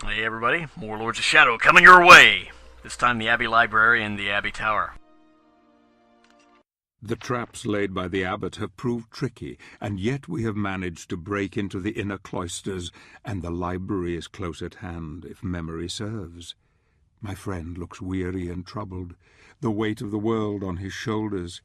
Hey everybody, more Lords of Shadow coming your way! This time the Abbey Library and the Abbey Tower. The traps laid by the Abbot have proved tricky, and yet we have managed to break into the inner cloisters, and the library is close at hand, if memory serves. My friend looks weary and troubled, the weight of the world on his shoulders.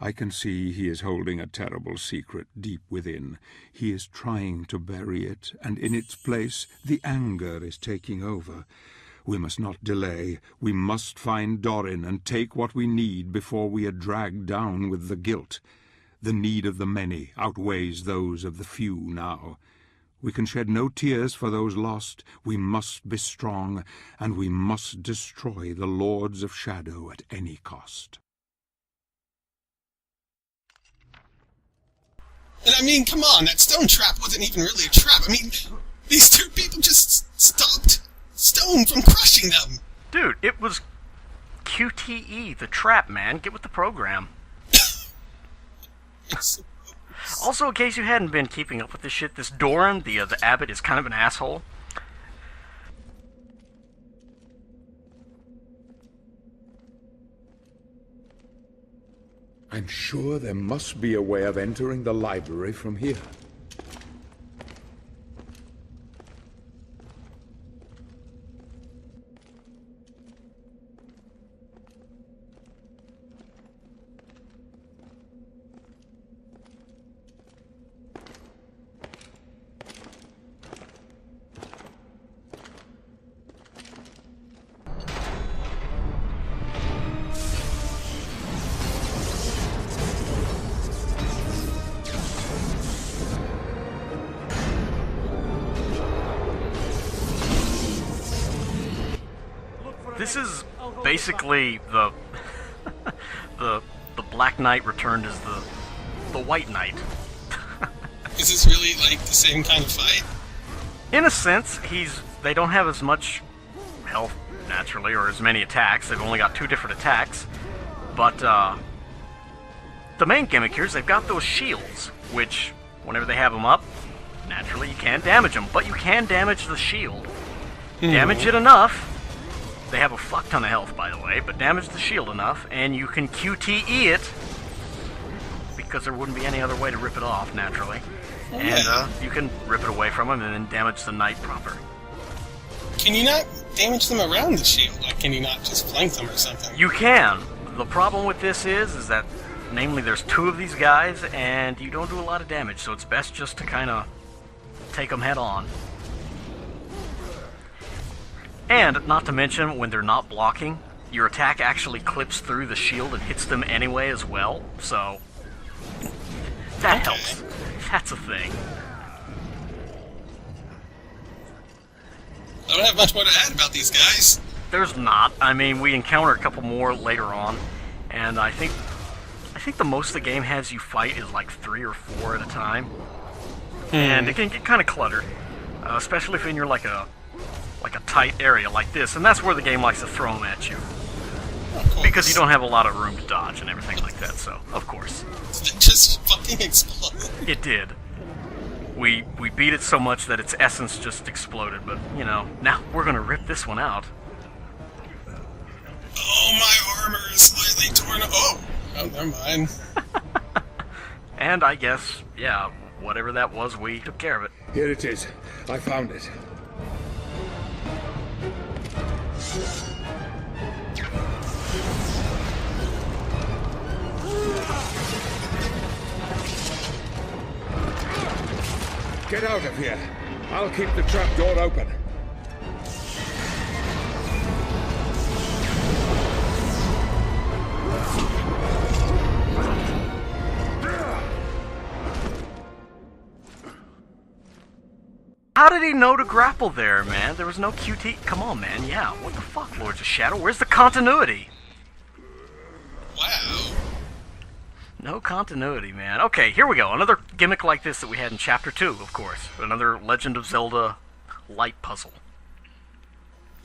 I can see he is holding a terrible secret deep within. He is trying to bury it, and in its place the anger is taking over. We must not delay. We must find Dorin and take what we need before we are dragged down with the guilt. The need of the many outweighs those of the few now. We can shed no tears for those lost. We must be strong, and we must destroy the Lords of Shadow at any cost. And I mean, come on, that stone trap wasn't even really a trap. I mean, these two people just stopped stone from crushing them. Dude, it was QTE, the trap, man. Get with the program. Also, in case you hadn't been keeping up with this shit, this Dorin, the Abbot, is kind of an asshole. I'm sure there must be a way of entering the library from here. This is basically the the Black Knight returned as the White Knight. Is this really like the same kind of fight? In a sense, they don't have as much health naturally, or as many attacks. They've only got 2 different attacks. But the main gimmick here is they've got those shields, which whenever they have them up, naturally you can't damage them, but you can damage the shield. Damage it enough. They have a fuck ton of health, by the way, but damage the shield enough, and you can QTE it, because there wouldn't be any other way to rip it off, naturally. Oh, and yeah. You can rip it away from them and then damage the knight proper. Can you not damage them around the shield? Like, can you not just flank them or something? You can. The problem with this is that, namely, there's 2 of these guys, and you don't do a lot of damage, so it's best just to kind of take them head on. And, not to mention, when they're not blocking, your attack actually clips through the shield and hits them anyway as well, so that helps. That's a thing. I don't have much more to add about these guys. There's not. I mean, we encounter a couple more later on, and I think the most the game has you fight is like 3 or 4 at a time, and it can get kind of cluttered, especially if you're like a tight area like this, and that's where the game likes to throw them at you. Because you don't have a lot of room to dodge and everything like that, so, of course. It just fucking exploded. It did. We beat it so much that its essence just exploded, but, you know, now we're gonna rip this one out. Oh, my armor is slightly torn. Oh, never mind. And I guess, yeah, whatever that was, we took care of it. Here it is. I found it. Get out of here. I'll keep the trap door open. How did he know to grapple there, man? There was no QT. Come on, man. Yeah, what the fuck, Lords of Shadow? Where's the continuity? Wow. No continuity, man. Okay, here we go. Another gimmick like this that we had in Chapter 2, of course. Another Legend of Zelda light puzzle.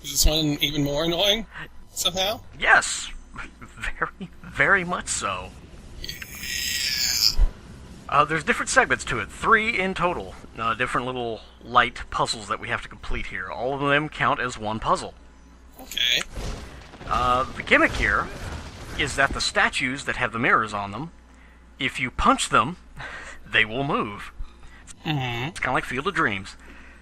Is this one even more annoying, somehow? Yes. Very, very much so. Yeah. There's different segments to it. 3 in total. Different little light puzzles that we have to complete here. All of them count as one puzzle. Okay. The gimmick here is that the statues that have the mirrors on them, if you punch them, they will move. Mm-hmm. It's kind of like Field of Dreams,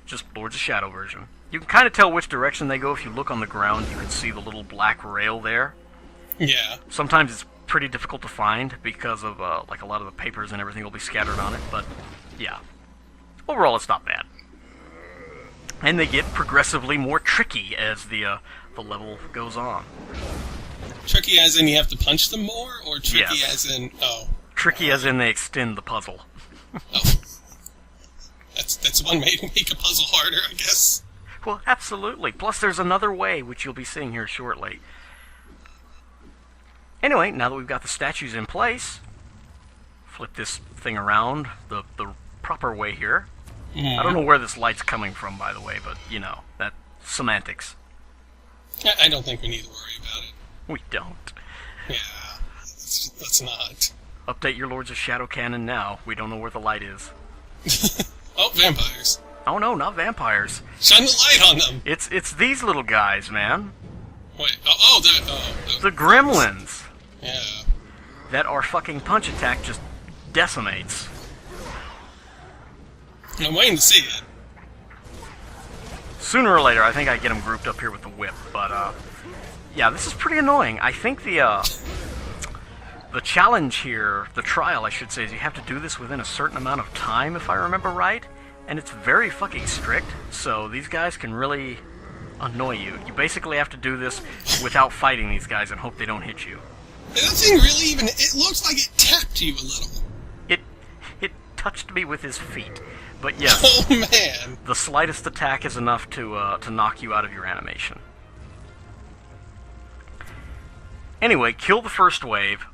just Lords of Shadow version. You can kind of tell which direction they go if you look on the ground. You can see the little black rail there. Yeah. Sometimes it's pretty difficult to find because of like a lot of the papers and everything will be scattered on it, but yeah. Overall, it's not bad. And they get progressively more tricky as the level goes on. Tricky as in you have to punch them more, or tricky Yes. as in Tricky as in they extend the puzzle. oh. That's one way to make a puzzle harder, I guess. Well, absolutely. Plus, there's another way, which you'll be seeing here shortly. Anyway, now that we've got the statues in place, flip this thing around the proper way here. Mm. I don't know where this light's coming from, by the way, but, you know, that semantics. I don't think we need to worry about it. We don't. Yeah, let's not. Update your Lords of Shadow canon now. We don't know where the light is. Oh, vampires. Oh no, not vampires. Shine the light on them. It's these little guys, man. Wait, The Gremlins. Yeah. That our fucking punch attack just decimates. I'm waiting to see it. Sooner or later, I think I get them grouped up here with the whip, but, yeah, this is pretty annoying. I think the challenge here, the trial, I should say, is you have to do this within a certain amount of time, if I remember right, and it's very fucking strict, so these guys can really annoy you. You basically have to do this without fighting these guys and hope they don't hit you. That thing really even, it looks like it tapped you a little. It touched me with his feet. But yes, Oh, man. the slightest attack is enough to knock you out of your animation. Anyway, kill the first wave,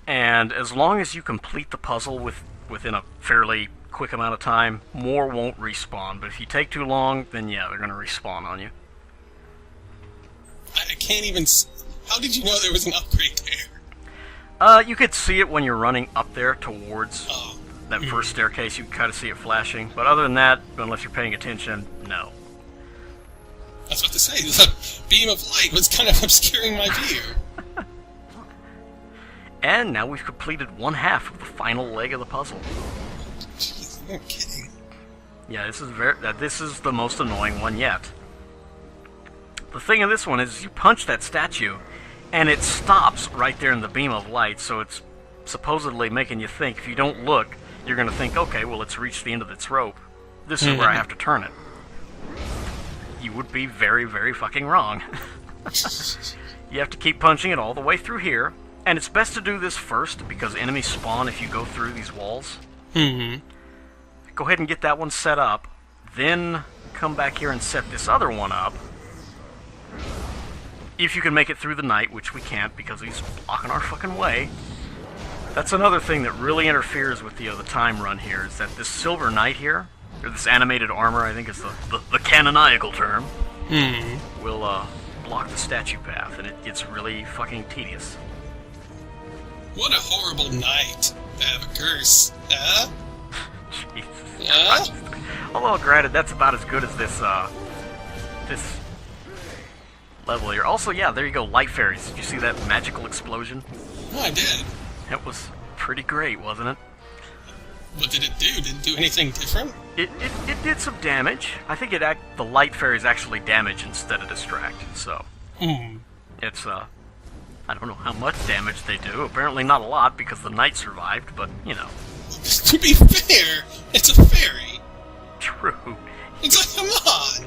and as long as you complete the puzzle within a fairly quick amount of time, more won't respawn. But if you take too long, then yeah, they're going to respawn on you. I can't even... How did you know there was an upgrade there? You could see it when you're running up there towards Oh. that first staircase. You can kind of see it flashing. But other than that, unless you're paying attention, no. I was about to say, the beam of light was kind of obscuring my view. And now we've completed one half of the final leg of the puzzle. Jeez, you're kidding. Yeah, this is the most annoying one yet. The thing of this one is you punch that statue, and it stops right there in the beam of light, so it's supposedly making you think, if you don't look, you're going to think, okay, well, it's reached the end of its rope. This is where I have to turn it. You would be very, very fucking wrong. You have to keep punching it all the way through here, and it's best to do this first, because enemies spawn if you go through these walls. Mm-hmm. Go ahead and get that one set up, then come back here and set this other one up. If you can make it through the night, which we can't because he's blocking our fucking way. That's another thing that really interferes with the time run here, is that this silver knight here, or this animated armor, I think is the canonical term, will block the statue path, and it gets really fucking tedious. What a horrible night to have a curse. Jesus Yeah? Christ. Although, granted, that's about as good as this level here. Also, yeah, there you go, light fairies. Did you see that magical explosion? Oh, I did. It was pretty great, wasn't it? What did it do? Did it do anything different? It did some damage. I think the light fairies actually damage instead of distract, so... It's, I don't know how much damage they do. Apparently not a lot, because the knight survived, but, you know. To be fair, it's a fairy. True. It's like, come on.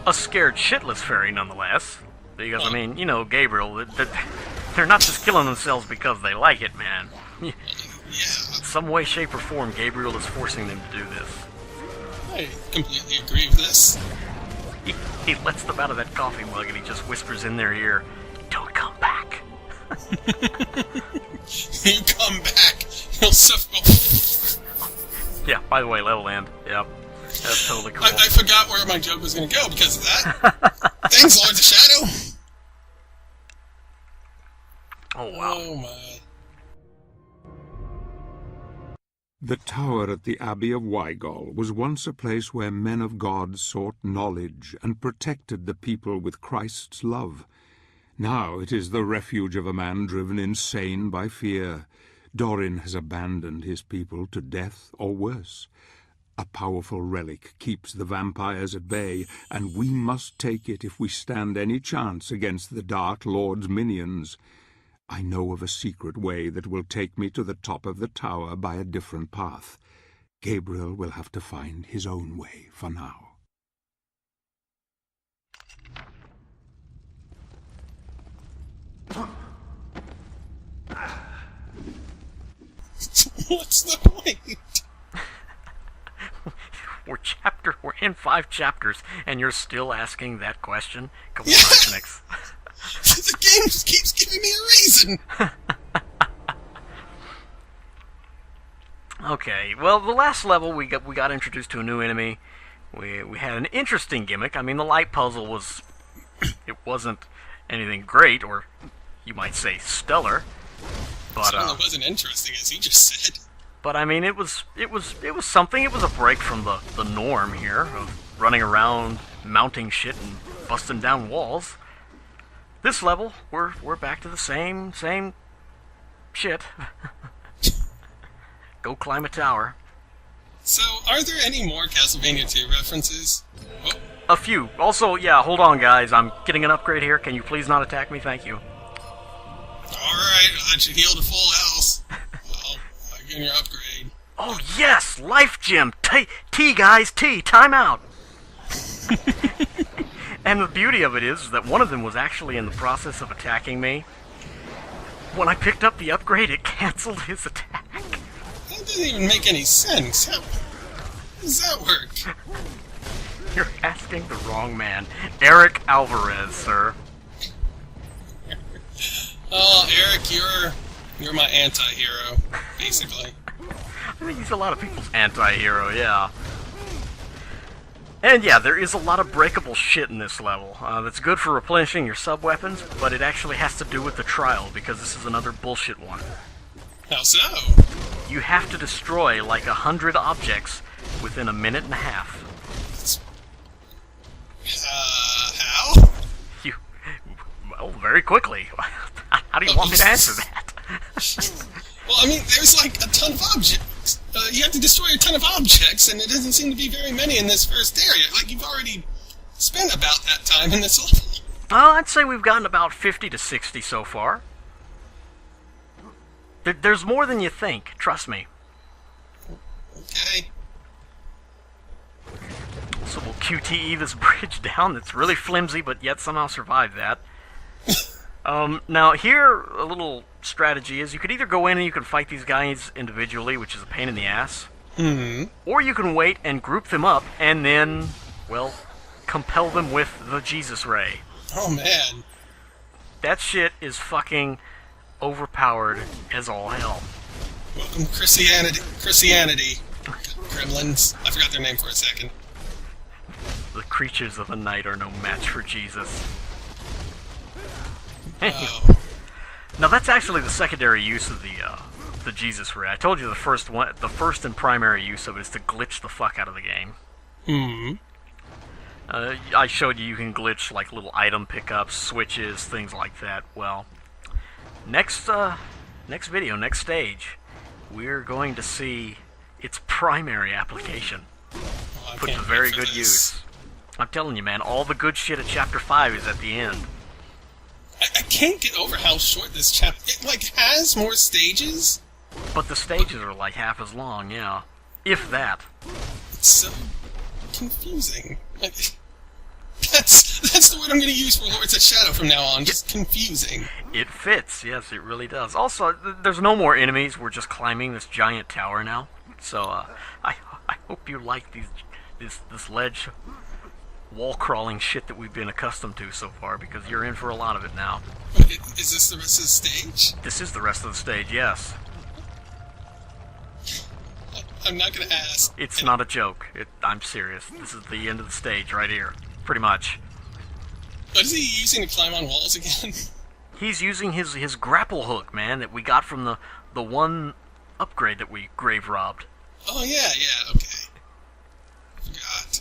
A scared shitless fairy, nonetheless. Because, I mean, you know, Gabriel, they're not just killing themselves because they like it, man. Yeah. Some way, shape, or form, Gabriel is forcing them to do this. I completely agree with this. He lets them out of that coffee mug and he just whispers in their ear, "Don't come back." You come back, you'll suffer. Yeah, by the way, level end. Yep. That's totally cool. I forgot where my joke was going to go because of that. Thanks, Lord of Shadow. Oh, wow. Oh, my. The tower at the Abbey of Wygol was once a place where men of God sought knowledge and protected the people with Christ's love. Now it is the refuge of a man driven insane by fear. Dorin has abandoned his people to death or worse. A powerful relic keeps the vampires at bay, and we must take it if we stand any chance against the Dark Lord's minions. I know of a secret way that will take me to the top of the tower by a different path. Gabriel will have to find his own way for now. What's the point? We're in 5 chapters, and you're still asking that question? Come on, Nix. The game just keeps giving me a reason. Okay, well, the last level we got introduced to a new enemy. We had an interesting gimmick. I mean, the light puzzle it wasn't anything great, or you might say stellar. But certainly wasn't interesting, as he just said. But I mean, it was something. It was a break from the norm here of running around, mounting shit, and busting down walls. This level, we're back to the same shit. Go climb a tower. So, are there any more Castlevania 2 references? Oh. A few. Also, yeah, hold on, guys. I'm getting an upgrade here. Can you please not attack me? Thank you. Alright, I should heal to full health. Well, I'm getting your upgrade. Oh, yes! Life Gem! T, guys, T! Time out! And the beauty of it is that one of them was actually in the process of attacking me. When I picked up the upgrade, it canceled his attack. That doesn't even make any sense. How does that work? You're asking the wrong man. Eric Alvarez, sir. Oh, Eric, you're my anti-hero, basically. I think he's a lot of people's anti-hero, yeah. And yeah, there is a lot of breakable shit in this level. That's good for replenishing your sub-weapons, but it actually has to do with the trial, because this is another bullshit one. How so? You have to destroy like 100 objects within a minute and a half. How? Well, very quickly. How do you want me to answer that? Well, I mean, there's like a ton of objects. You have to destroy a ton of objects, and there doesn't seem to be very many in this first area. Like, you've already spent about that time in this level. Well, I'd say we've gotten about 50 to 60 so far. There's more than you think, trust me. Okay. So we'll QTE this bridge down that's really flimsy, but yet somehow survive that. Now here, a little strategy is you could either go in and you can fight these guys individually, which is a pain in the ass. Mm-hmm. Or you can wait and group them up and then, well, compel them with the Jesus Ray. Oh, man. That shit is fucking overpowered as all hell. Welcome, Christianity. Gremlins. I forgot their name for a second. The creatures of the night are no match for Jesus. Oh. Now that's actually the secondary use of the Jesus Ray. I told you the first and primary use of it is to glitch the fuck out of the game. Hmm. I showed you can glitch like little item pickups, switches, things like that. Well, next video, next stage, we're going to see its primary application. Well, Put to very good use. I'm telling you, man, all the good shit of Chapter 5 is at the end. I can't get over how short this chapter... It, like, has more stages? But the stages are like half as long, yeah. If that. It's so confusing. Like, that's the word I'm going to use for Lords of Shadow from now on. Just confusing. It fits, yes, it really does. Also, there's no more enemies. We're just climbing this giant tower now. So, I hope you like this ledge wall crawling shit that we've been accustomed to so far, because you're in for a lot of it now. Is this the rest of the stage? This is the rest of the stage, yes. I'm not going to ask. It's not a joke. I'm serious. This is the end of the stage right here. Pretty much. What is he using to climb on walls again? He's using his grapple hook, man, that we got from the one upgrade that we grave robbed. Oh, yeah, okay. Forgot.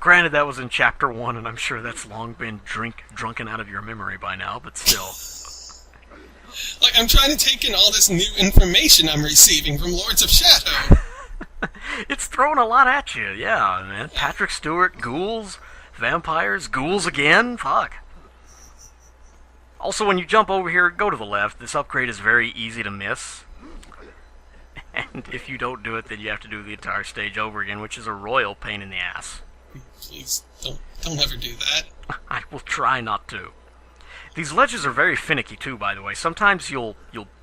Granted, that was in Chapter 1, and I'm sure that's long been drunken out of your memory by now, but still. Like, I'm trying to take in all this new information I'm receiving from Lords of Shadow. It's throwing a lot at you, yeah, man. Patrick Stewart, ghouls, vampires, ghouls again, fuck. Also, when you jump over here, go to the left. This upgrade is very easy to miss. And if you don't do it, then you have to do the entire stage over again, which is a royal pain in the ass. Please, don't ever do that. I will try not to. These ledges are very finicky too, by the way. Sometimes you'll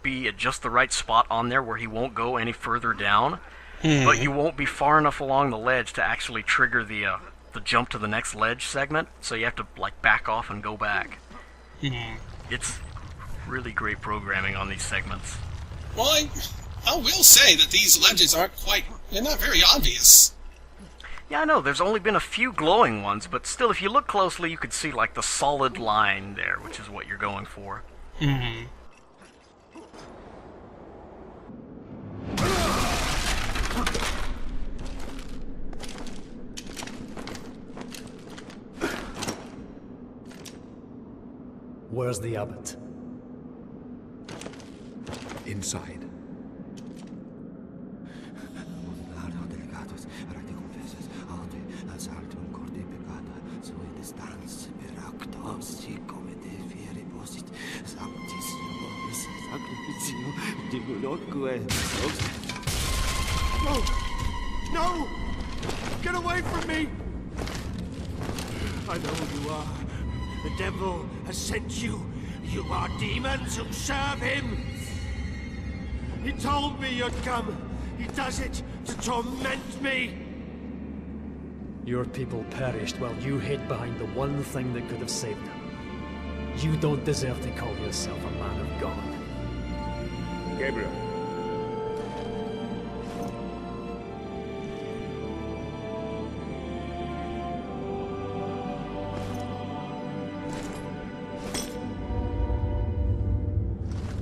be at just the right spot on there where he won't go any further down, but you won't be far enough along the ledge to actually trigger the jump to the next ledge segment. So you have to like back off and go back. It's really great programming on these segments. Well, I will say that these ledges they're not very obvious. Yeah, I know, there's only been a few glowing ones, but still, if you look closely, you could see, like, the solid line there, which is what you're going for. Where's the Abbot? Inside. No! No! Get away from me! I know who you are. The devil has sent you. You are demons who serve him. He told me you'd come. He does it to torment me. Your people perished while you hid behind the one thing that could have saved them. You don't deserve to call yourself a man of God. Gabriel.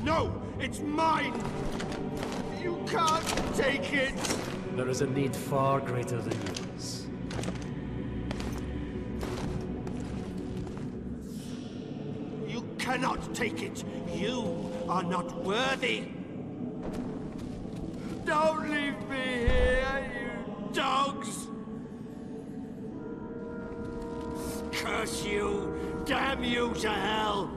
No! It's mine! You can't take it! There is a need far greater than yours. You cannot take it! You are not worthy! Don't leave me here, you dogs! Curse you! Damn you to hell!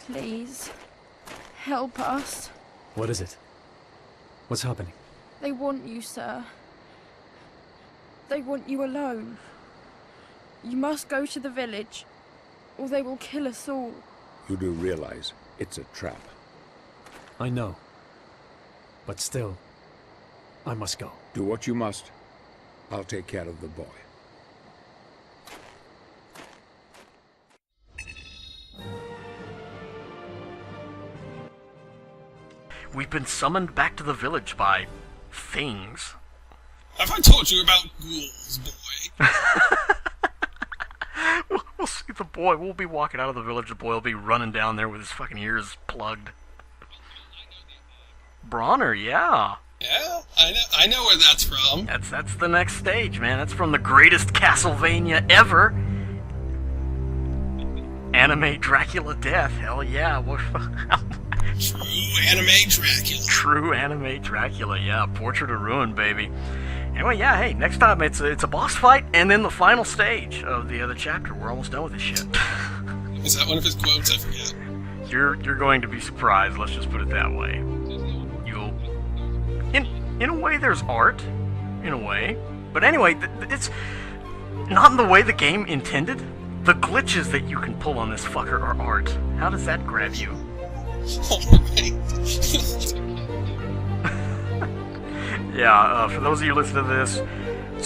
Please, help us. What is it? What's happening? They want you, sir. They want you alone. You must go to the village, or they will kill us all. You do realize it's a trap. I know. But still, I must go. Do what you must. I'll take care of the boy. We've been summoned back to the village by things. Have I told you about ghouls, boy? We'll see the boy. We'll be walking out of the village. The boy will be running down there with his fucking ears plugged. Bronner, yeah. Yeah, I know where that's from. That's the next stage, man. That's from the greatest Castlevania ever. Anime Dracula Death. Hell yeah. True anime Dracula. True anime Dracula, yeah. Portrait of Ruin, baby. Anyway, yeah, hey, next time it's a boss fight and then the final stage of the other chapter. We're almost done with this shit. Is that one of his quotes? I forget. You're going to be surprised, let's just put it that way. You'll... In a way, there's art. In a way. But anyway, it's not in the way the game intended. The glitches that you can pull on this fucker are art. How does that grab you? Yeah, for those of you listening to this,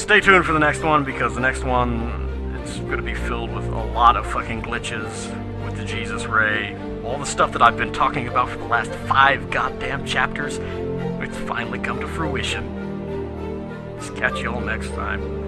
stay tuned for the next one, because the next one, it's going to be filled with a lot of fucking glitches with the Jesus Ray. All the stuff that I've been talking about for the last 5 goddamn chapters, it's finally come to fruition. Catch y'all next time.